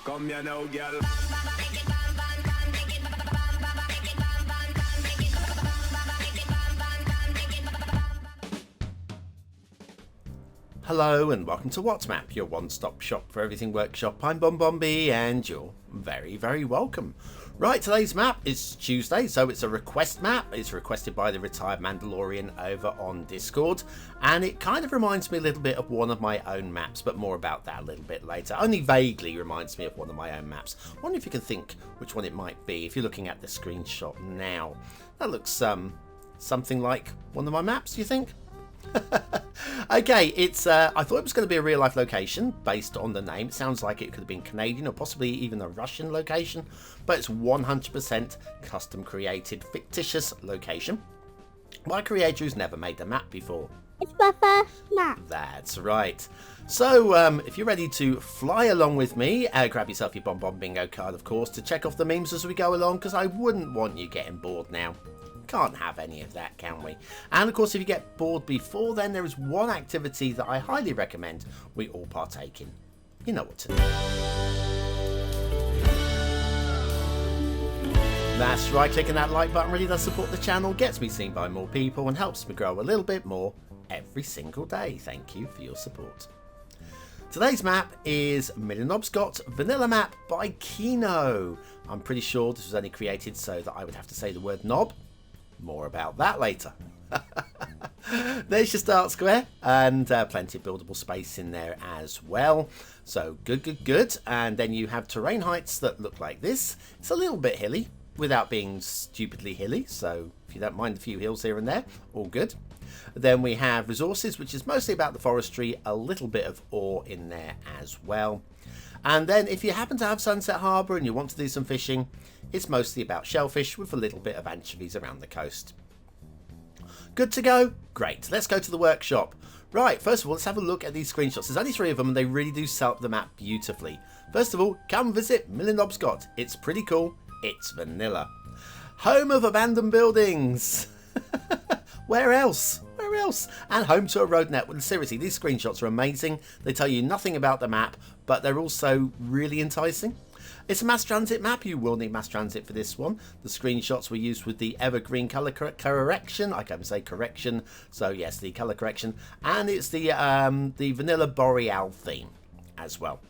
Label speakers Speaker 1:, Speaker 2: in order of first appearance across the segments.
Speaker 1: Come here now, girl.
Speaker 2: Hello and welcome to WhatsMap, your one-stop shop for everything workshop. I'm BonBonB and you're very welcome. Right, today's map is Tuesday, so it's a request map. It's requested by the retired Mandalorian over on Discord, and it kind of reminds me a little bit of one of my own maps, but more about that a little bit later. Only vaguely reminds me of one of my own maps. I wonder if you can think which one it might be if you're looking at the screenshot now. That looks something like one of my maps, do you think? Okay, it's I thought it was going to be a real life location based on the name. It sounds like it could have been Canadian or possibly even a Russian location, but it's 100% custom created fictitious location by a creator who's never made a map before.
Speaker 3: It's my first map.
Speaker 2: That's right. So if you're ready to fly along with me, grab yourself your BonBonBingo card, of course, to check off the memes as we go along, because I wouldn't want you getting bored now. Can't have any of that, can we? And of course, if you get bored before then, there is one activity that I highly recommend we all partake in. You know what to do. That's right, clicking that like button really does support the channel, gets me seen by more people and helps me grow a little bit more every single day. Thank you for your support. Today's map is Millinobscot Vanilla Map by Kino. I'm pretty sure this was only created so that I would have to say the word knob. More about that later. There's your start square and plenty of buildable space in there as well. So good. And then you have terrain heights that look like this. It's a little bit hilly without being stupidly hilly. So if you don't mind a few hills here and there, all good. Then we have resources, which is mostly about the forestry, a little bit of ore in there as well. And then if you happen to have Sunset Harbour and you want to do some fishing, it's mostly about shellfish with a little bit of anchovies around the coast. Good to go? Great. Let's go to the workshop. Right, first of all, let's have a look at these screenshots. There's only 3 of them and they really do sell up the map beautifully. First of all, come visit Millinobscot. It's pretty cool. It's vanilla. Home of abandoned buildings. Where else? Where else? And home to a road network. Seriously, these screenshots are amazing. They tell you nothing about the map, but they're also really enticing. It's a mass transit map. You will need mass transit for this one. The screenshots were used with the evergreen color correction. I can say correction. So yes, the color correction. And it's the vanilla boreal theme as well.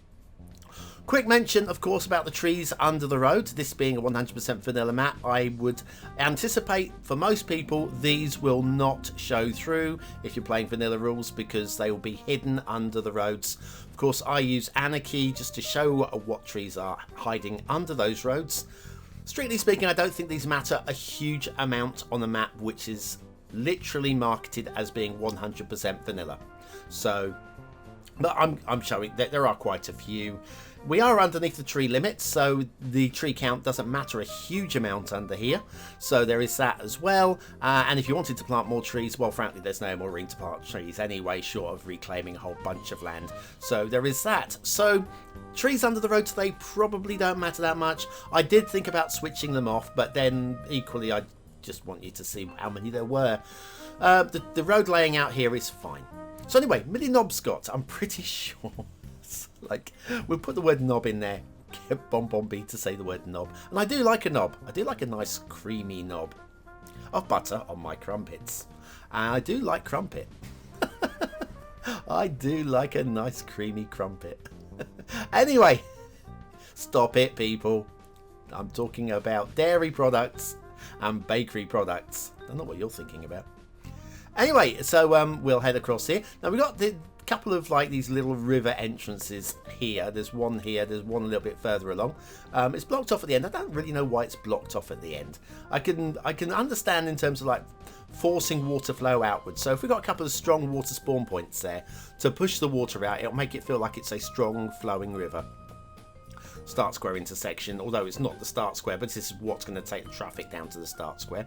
Speaker 2: Quick mention, of course, about the trees under the road. This being a 100% vanilla map, I would anticipate for most people these will not show through if you're playing vanilla rules because they will be hidden under the roads. Of course, I use Anarchy just to show what trees are hiding under those roads. Strictly speaking, I don't think these matter a huge amount on a map which is literally marketed as being 100% vanilla. So, but I'm showing that there are quite a few. We are underneath the tree limit, so the tree count doesn't matter a huge amount under here. So there is that as well. And if you wanted to plant more trees, well, frankly, there's no more room to plant trees anyway, short of reclaiming a whole bunch of land. So there is that. So trees under the road today probably don't matter that much. I did think about switching them off, but then equally, I just want you to see how many there were. The road laying out here is fine. So anyway, Millinobscot, I'm pretty sure. Like, we'll put the word knob in there. Get BonBonB to say the word knob. And I do like a knob. I do like a nice creamy knob of butter on my crumpets. And I do like crumpet. I do like a nice creamy crumpet. Anyway, stop it, people. I'm talking about dairy products and bakery products. I don't know what you're thinking about. Anyway, so we'll head across here. Now we've got the couple of like these little river entrances here. There's one here, there's one a little bit further along. It's blocked off at the end. I don't really know why it's blocked off at the end. I can understand in terms of like forcing water flow outwards. So if we've got a couple of strong water spawn points there to push the water out, it'll make it feel like it's a strong flowing river. Start square intersection, although it's not the start square, but this is what's going to take the traffic down to the start square.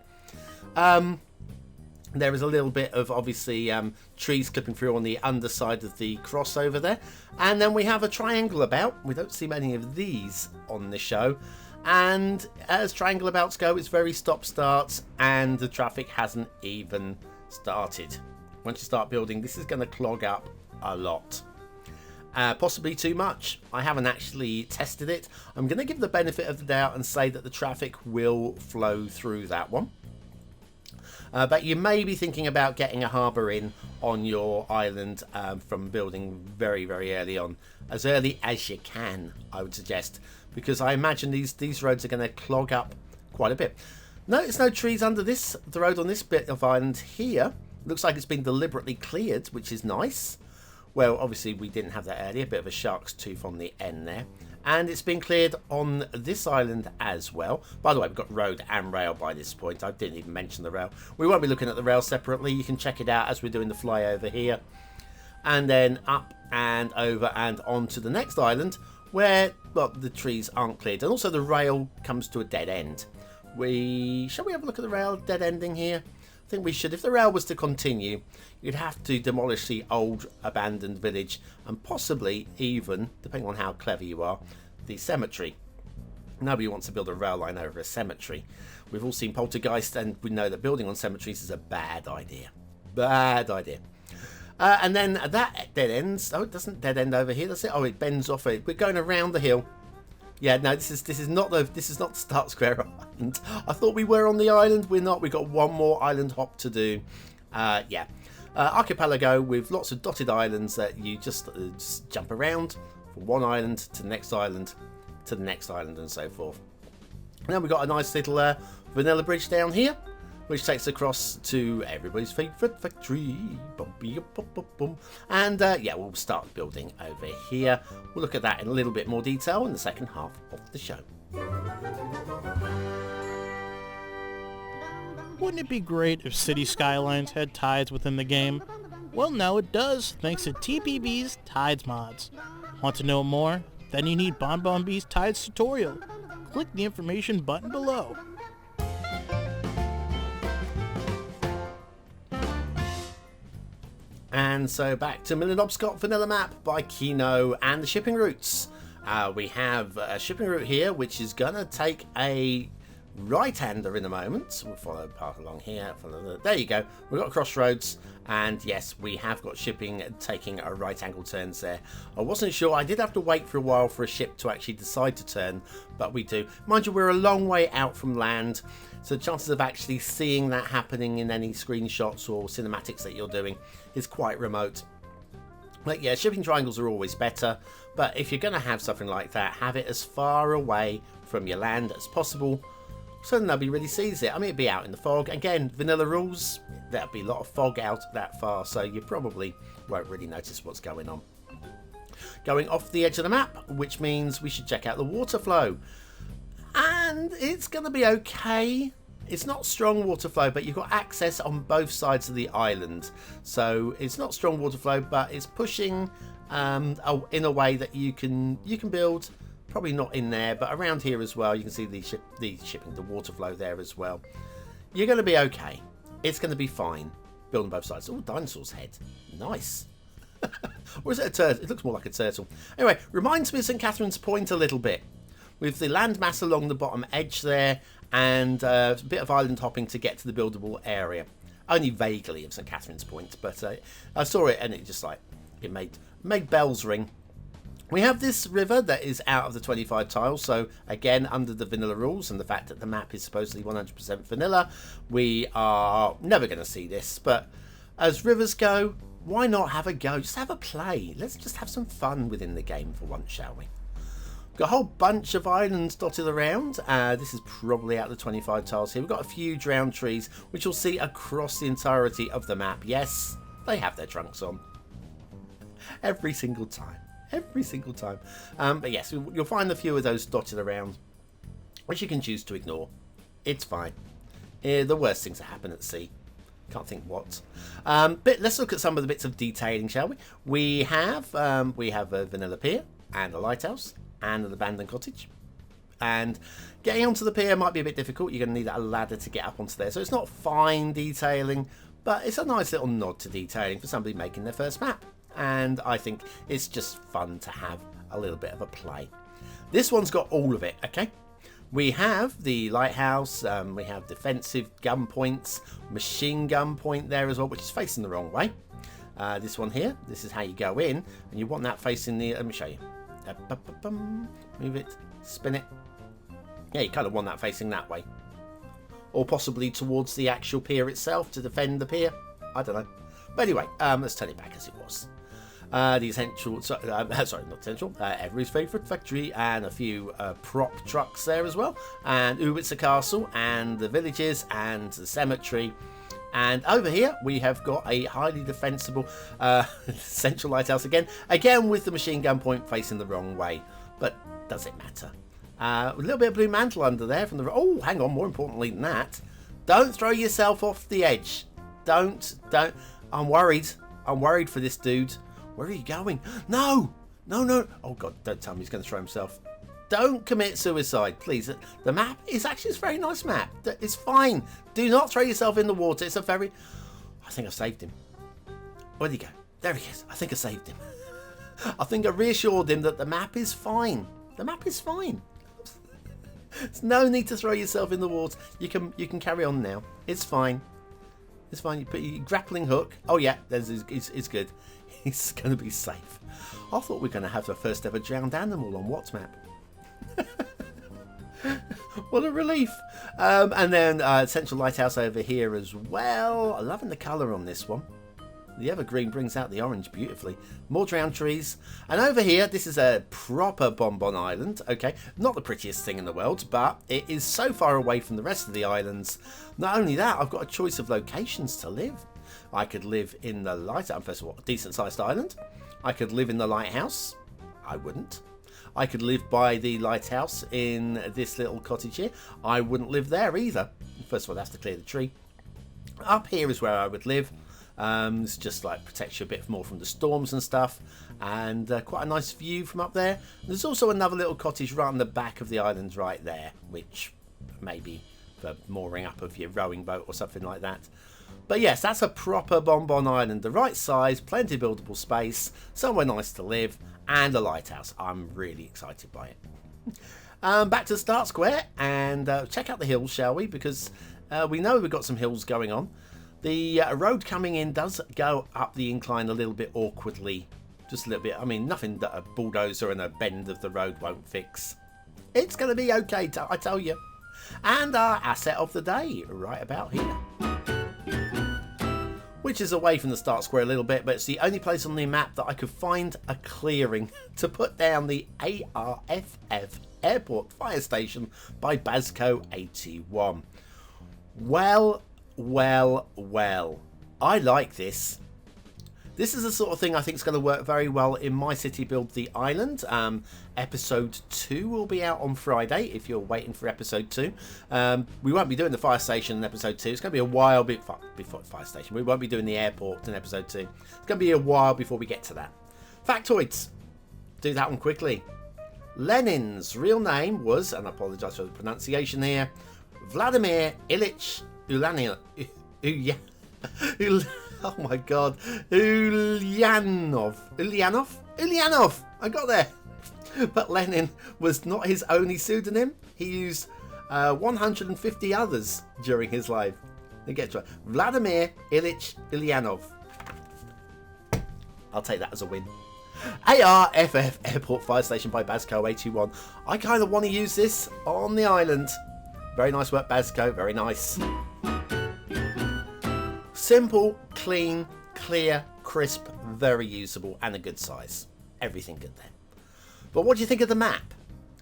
Speaker 2: There is a little bit of, obviously, trees clipping through on the underside of the crossover there. And then we have a triangle about. We don't see many of these on the show. And as triangle abouts go, it's very stop-start, and the traffic hasn't even started. Once you start building, this is going to clog up a lot. Possibly too much. I haven't actually tested it. I'm going to give the benefit of the doubt and say that the traffic will flow through that one. But you may be thinking about getting a harbour in on your island from building very, very early on. As early as you can, I would suggest. Because I imagine these roads are going to clog up quite a bit. Notice no trees under the road on this bit of island here. Looks like it's been deliberately cleared, which is nice. Well, obviously we didn't have that earlier. A bit of a shark's tooth on the end there. And it's been cleared on this island as well. By the way, we've got road and rail by this point. I didn't even mention the rail. We won't be looking at the rail separately. You can check it out as we're doing the flyover here. And then up and over and on to the next island where, well, the trees aren't cleared. And also the rail comes to a dead end. Shall we have a look at the rail dead ending here? I think we should. If the rail was to continue, you'd have to demolish the old abandoned village and possibly even, depending on how clever you are, the cemetery. Nobody wants to build a rail line over a cemetery. We've all seen Poltergeist and we know that building on cemeteries is a bad idea. Bad idea. And then that dead ends. Oh, it doesn't dead end over here, does it? Oh, it bends off it. We're going around the hill. Yeah, no, this is not the Start Square Island. I thought we were on the island. We're not. We've got one more island hop to do. Yeah, archipelago with lots of dotted islands that you just jump around from one island to the next island to the next island and so forth. And then we've got a nice little vanilla bridge down here, which takes across to everybody's favourite factory. And yeah, we'll start building over here. We'll look at that in a little bit more detail in the second half of the show.
Speaker 1: Wouldn't it be great if Cities Skylines had tides within the game? Well, now it does, thanks to TPB's Tides mods. Want to know more? Then you need BonBonB's Tides tutorial. Click the information button below.
Speaker 2: And so back to Millinobscot Vanilla Map by Kino and the shipping routes. We have a shipping route here which is going to take a right-hander in a moment. We'll follow the path along here. There you go. We've got crossroads and yes, we have got shipping taking a right angle turns there. I wasn't sure. I did have to wait for a while for a ship to actually decide to turn, but we do. Mind you, we're a long way out from land, so the chances of actually seeing that happening in any screenshots or cinematics that you're doing is quite remote. But yeah, shipping triangles are always better, but if you're going to have something like that, have it as far away from your land as possible so nobody really sees it. I mean, it'd be out in the fog. Again, vanilla rules, there'll be a lot of fog out that far, so you probably won't really notice what's going on. Going off the edge of the map, which means we should check out the water flow. And it's going to be okay. It's not strong water flow, but you've got access on both sides of the island. So it's not strong water flow, but it's pushing in a way that you can build. Probably not in there, but around here as well. You can see the water flow there as well. You're going to be okay. It's going to be fine. Building both sides. Oh, dinosaur's head. Nice. Or is it a turtle? It looks more like a turtle. Anyway, reminds me of St. Catherine's Point a little bit. With the landmass along the bottom edge there and a bit of island hopping to get to the buildable area. Only vaguely of St. Catherine's Point, but I saw it and it just like, it made bells ring. We have this river that is out of the 25 tiles, so again, under the vanilla rules and the fact that the map is supposedly 100% vanilla, we are never going to see this. But as rivers go, why not have a go? Just have a play. Let's just have some fun within the game for once, shall we? Got a whole bunch of islands dotted around. This is probably out of the 25 tiles here. We've got a few drowned trees, which you'll see across the entirety of the map. Yes, they have their trunks on. Every single time. Every single time. But yes, you'll find a few of those dotted around, which you can choose to ignore. It's fine. The worst things that happen at sea. Can't think what. But let's look at some of the bits of detailing, shall we? We have a vanilla pier and a lighthouse and an abandoned cottage. And getting onto the pier might be a bit difficult. You're going to need a ladder to get up onto there. So it's not fine detailing, but it's a nice little nod to detailing for somebody making their first map. And I think it's just fun to have a little bit of a play. This one's got all of it, okay? We have the lighthouse, we have defensive gun points, machine gun point there as well, which is facing the wrong way. This one here, this is how you go in, and you want that facing the, let me show you. Move it, spin it. Yeah, you kind of want that facing that way. Or possibly towards the actual pier itself to defend the pier. I don't know. But anyway, let's turn it back as it was. The essential, sorry, not essential, everybody's favourite factory, and a few prop trucks there as well. And Uwitsa Castle, and the villages, and the cemetery. And over here, we have got a highly defensible central lighthouse again. Again, with the machine gun point facing the wrong way. But does it matter? A little bit of blue mantle under there from the... Oh, hang on, more importantly than that. Don't throw yourself off the edge. Don't. I'm worried. I'm worried for this dude. Where are you going? No. Oh, God, don't tell me he's going to throw himself. Don't commit suicide, please. The map is actually a very nice map. It's fine. Do not throw yourself in the water. It's a very... I think I've saved him. Where'd he go? There he is. I think I saved him. I think I reassured him that the map is fine. The map is fine. There's no need to throw yourself in the water. You can carry on now. It's fine. It's fine. You put your grappling hook. Oh yeah, it's good. He's going to be safe. I thought we were going to have the first ever drowned animal on What's Map. What a relief. And then Central Lighthouse over here as well. I'm loving the colour on this one. The evergreen brings out the orange beautifully. More drowned trees. And over here, this is a proper Bonbon Island. Okay, not the prettiest thing in the world, but it is so far away from the rest of the islands. Not only that, I've got a choice of locations to live. I could live in the lighthouse. First of all, decent sized island. I could live in the lighthouse. I wouldn't. I could live by the lighthouse in this little cottage here. I wouldn't live there either. First of all, I'd have to clear the tree. Up here is where I would live. It's just like protects you a bit more from the storms and stuff, and quite a nice view from up there. There's also another little cottage right on the back of the island right there, which maybe for mooring up of your rowing boat or something like that. But yes, that's a proper Bonbon Island, the right size, plenty of buildable space, somewhere nice to live, and a lighthouse. I'm really excited by it. Back to the start square and check out the hills, shall we? Because we know we've got some hills going on. The road coming in does go up the incline a little bit awkwardly. Just a little bit. I mean, nothing that a bulldozer and a bend of the road won't fix. It's going to be okay, I tell you. And our asset of the day, right about here. Which is away from the start square a little bit, but it's the only place on the map that I could find a clearing to put down the ARFF Airport Fire Station by Bazco 81. Well, I like this. This is the sort of thing I think is going to work very well in My City Build the Island. Episode 2 will be out on Friday if you're waiting for episode 2. We won't be doing the fire station in episode 2. It's going to be a while before fire station. We won't be doing the airport in episode 2. It's going to be a while before we get to that. Factoids. Do that one quickly. Lenin's real name was, and I apologise for the pronunciation here, Vladimir Ilyich Ulyanov. Oh my God, Ulyanov. I got there. But Lenin was not his only pseudonym. He used 150 others during his life. It gets right. Vladimir Ilyich Ulyanov. I'll take that as a win. ARFF Airport Fire Station by Bazco 81. I kind of want to use this on the island. Very nice work, Bazco. Very nice. Simple, clean, clear, crisp, very usable, and a good size. Everything good there. But what do you think of the map?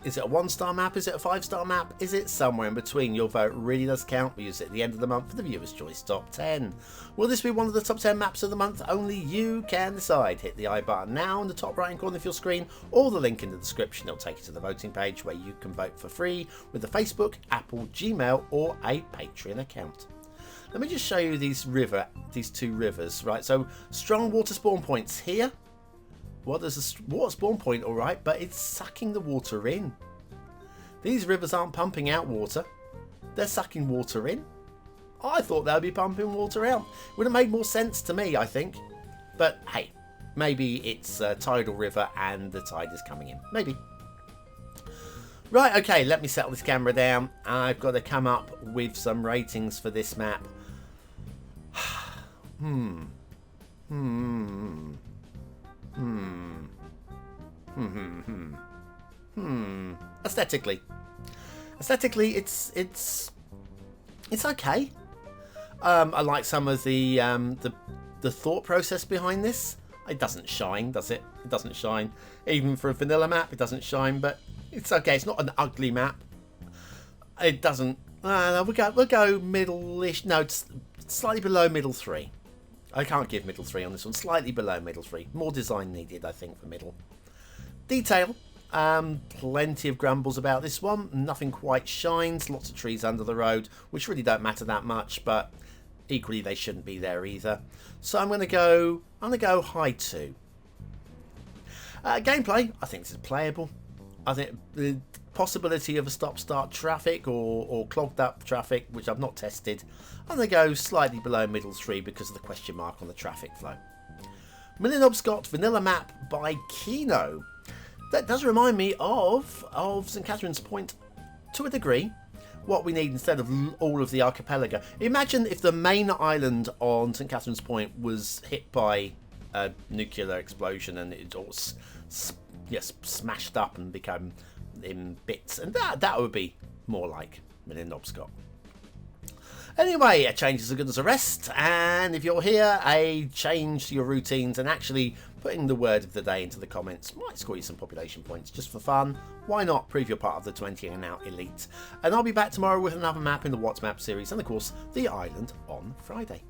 Speaker 2: Is it a 1-star map? Is it a 5-star map? Is it somewhere in between? Your vote really does count. We use it at the end of the month for the Viewer's Choice Top 10. Will this be one of the top 10 maps of the month? Only you can decide. Hit the I button now in the top right hand corner of your screen, or the link in the description. It'll take you to the voting page where you can vote for free with a Facebook, Apple, Gmail, or a Patreon account. Let me just show you these two rivers, right? So strong water spawn points here. Well, there's a water spawn point, all right, but it's sucking the water in. These rivers aren't pumping out water. They're sucking water in. I thought they'd be pumping water out. Would have made more sense to me, I think. But hey, maybe it's a tidal river and the tide is coming in. Maybe. Right, okay, let me settle this camera down. I've got to come up with some ratings for this map. Aesthetically, it's okay. I like some of the thought process behind this. It doesn't shine, does it? It doesn't shine. Even for a vanilla map, it doesn't shine, but it's okay. It's not an ugly map. It doesn't... we'll go middle-ish. No, it's slightly below middle 3. I can't give middle 3 on this one. Slightly below middle 3. More design needed, I think, for middle. Detail. Plenty of grumbles about this one. Nothing quite shines. Lots of trees under the road, which really don't matter that much, but equally they shouldn't be there either. So I'm gonna go high 2. Gameplay, I think this is playable. I think the possibility of a stop-start traffic or clogged up traffic, which I've not tested, I'm gonna go slightly below middle 3 because of the question mark on the traffic flow. Millinobscot vanilla map by Kino. That does remind me of St. Catherine's Point to a degree. What we need instead of all of the archipelago. Imagine if the main island on St. Catherine's Point was hit by a nuclear explosion and it all smashed up and become in bits, and that would be more like Millinobscot. Anyway, a change is as good as a rest, and if you're here, a change to your routines and actually putting the word of the day into the comments might score you some population points just for fun. Why not prove you're part of the 20 and out elite? And I'll be back tomorrow with another map in the What's Map series and of course the island on Friday.